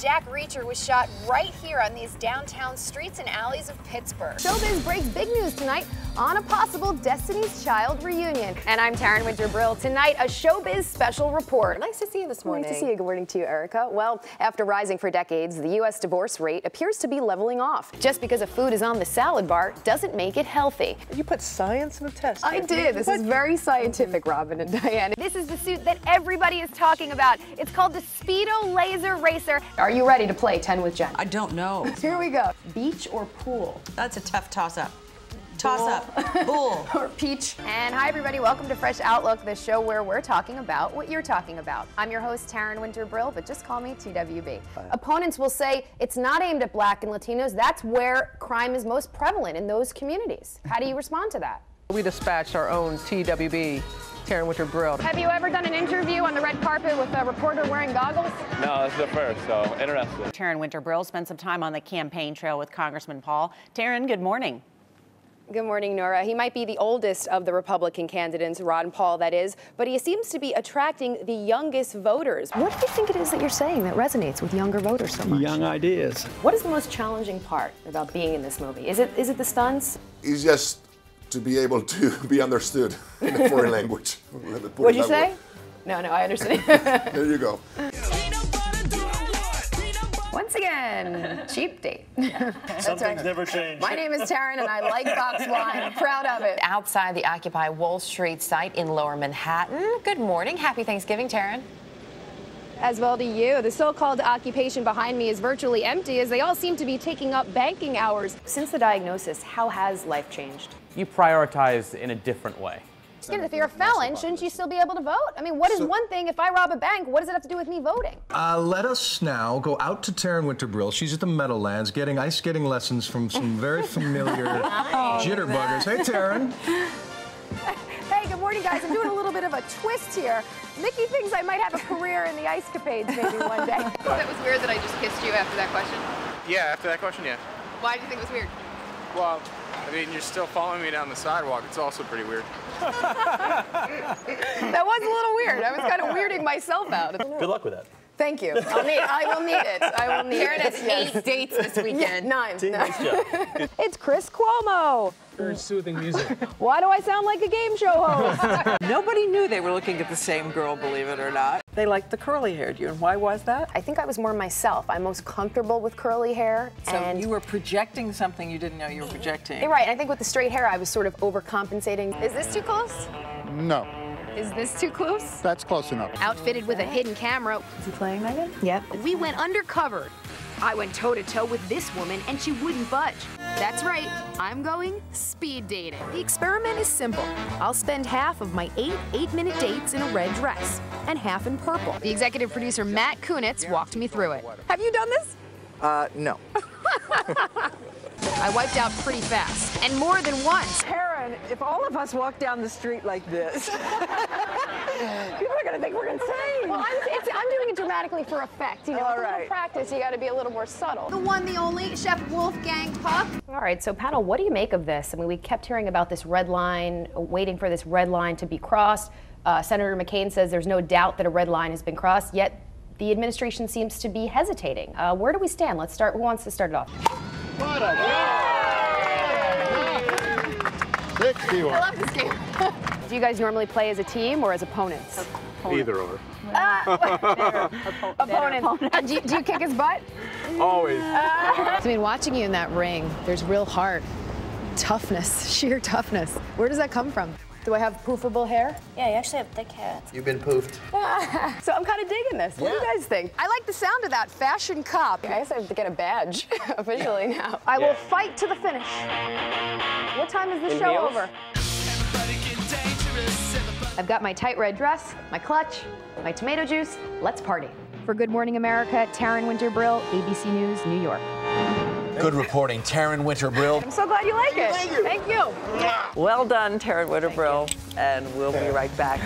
Jack Reacher was shot right here on these downtown streets and alleys of Pittsburgh. Showbiz breaks big news tonight on a possible Destiny's Child reunion. And I'm Taryn Brill. Tonight, a Showbiz special report. Nice to see you this morning. Nice to see you. Good morning to you, Erica. Well, after rising for decades, the U.S. divorce rate appears to be leveling off. Just because a food is on the salad bar doesn't make it healthy. You put science in a test. I did. This is very scientific, Robin and Diane. This is the suit that everybody is talking about. It's called the Speedo Laser Racer. Are you ready to play 10 with Jen? I don't know. Here we go. Beach or pool? That's a tough toss-up. Toss-up. Bull. Or peach. And hi, everybody. Welcome to Fresh Outlook, the show where we're talking about what you're talking about. I'm your host, Taryn Brill, but just call me TWB. Opponents will say it's not aimed at Black and Latinos. That's where crime is most prevalent, in those communities. How do you respond to that? We dispatched our own TWB, Taryn Brill. Have you ever done an interview on the red carpet with a reporter wearing goggles? No, this is the first, so interesting. Taryn Brill spent some time on the campaign trail with Congressman Paul. Taryn, good morning. Good morning, Nora. He might be the oldest of the Republican candidates, Ron Paul, that is, but he seems to be attracting the youngest voters. What do you think it is that you're saying that resonates with younger voters so much? Young ideas. What is the most challenging part about being in this movie? Is it the stunts? It's just to be able to be understood in a foreign language. What'd you say? No, I understand. There you go. Once again, cheap date. Something's never changed. My name is Taryn, and I like box wine. I'm proud of it. Outside the Occupy Wall Street site in Lower Manhattan. Good morning. Happy Thanksgiving, Taryn. As well to you. The so-called occupation behind me is virtually empty, as they all seem to be taking up banking hours. Since the diagnosis, how has life changed? You prioritize in a different way. If you're a felon, shouldn't you still be able to vote? I mean, what is one thing, if I rob a bank, what does it have to do with me voting? Let us now go out to Taryn Brill. She's at the Meadowlands getting ice skating lessons from some very familiar jitterbuggers. Hey, Taryn. Hey, good morning, guys. I'm doing a little bit of a twist here. Mickey thinks I might have a career in the ice capades maybe one day. That was weird that I just kissed you after that question? Yeah, after that question, yeah. Why do you think it was weird? Well, I mean, you're still following me down the sidewalk. It's also pretty weird. That was a little weird. I was kind of weirding myself out. Good luck with that. Thank you. I will need it. I will need Taryn it. has 8 dates this weekend. Yeah, 9. Nice job. It's Chris Cuomo. Very soothing music. Why do I sound like a game show host? Nobody knew they were looking at the same girl, believe it or not. They liked the curly-haired you, and why was that? I think I was more myself. I'm most comfortable with curly hair. So and you were projecting something you didn't know you were projecting. You're right. I think with the straight hair, I was sort of overcompensating. Is this too close? No. Is this too close? That's close enough. Outfitted with a hidden camera. Is he playing Megan? Yep. We went undercover. I went toe-to-toe with this woman, and she wouldn't budge. That's right, I'm going speed dating. The experiment is simple. I'll spend half of my 8-minute dates in a red dress, and half in purple. The executive producer, Matt Kunitz, walked me through it. Have you done this? No. I wiped out pretty fast, and more than once. Taryn, if all of us walk down the street like this, people are going to think we're insane. Well, I'm doing it dramatically for effect. You know, with a little practice, you got to be a little more subtle. The one, the only, Chef Wolfgang Puck. All right, so panel, what do you make of this? I mean, we kept hearing about this red line, waiting for this red line to be crossed. Senator McCain says there's no doubt that a red line has been crossed, yet the administration seems to be hesitating. Where do we stand? Let's start. Who wants to start it off? What a 61. I love this game. Do you guys normally play as a team or as opponents? Either or. Opponents. Do you kick his butt? Always. I mean, watching you in that ring, there's real heart, toughness, sheer toughness. Where does that come from? Do I have poofable hair? Yeah, you actually have thick hair. You've been poofed. So I'm kind of digging this. What do you guys think? I like the sound of that fashion cop. I guess I have to get a badge officially now. I will fight to the finish. What time is this show over? I've got my tight red dress, my clutch, my tomato juice. Let's party. For Good Morning America, Taryn Brill, ABC News, New York. Good reporting, Taryn Brill. I'm so glad you like it. Thank you. Well done, Taryn Brill, and we'll be right back.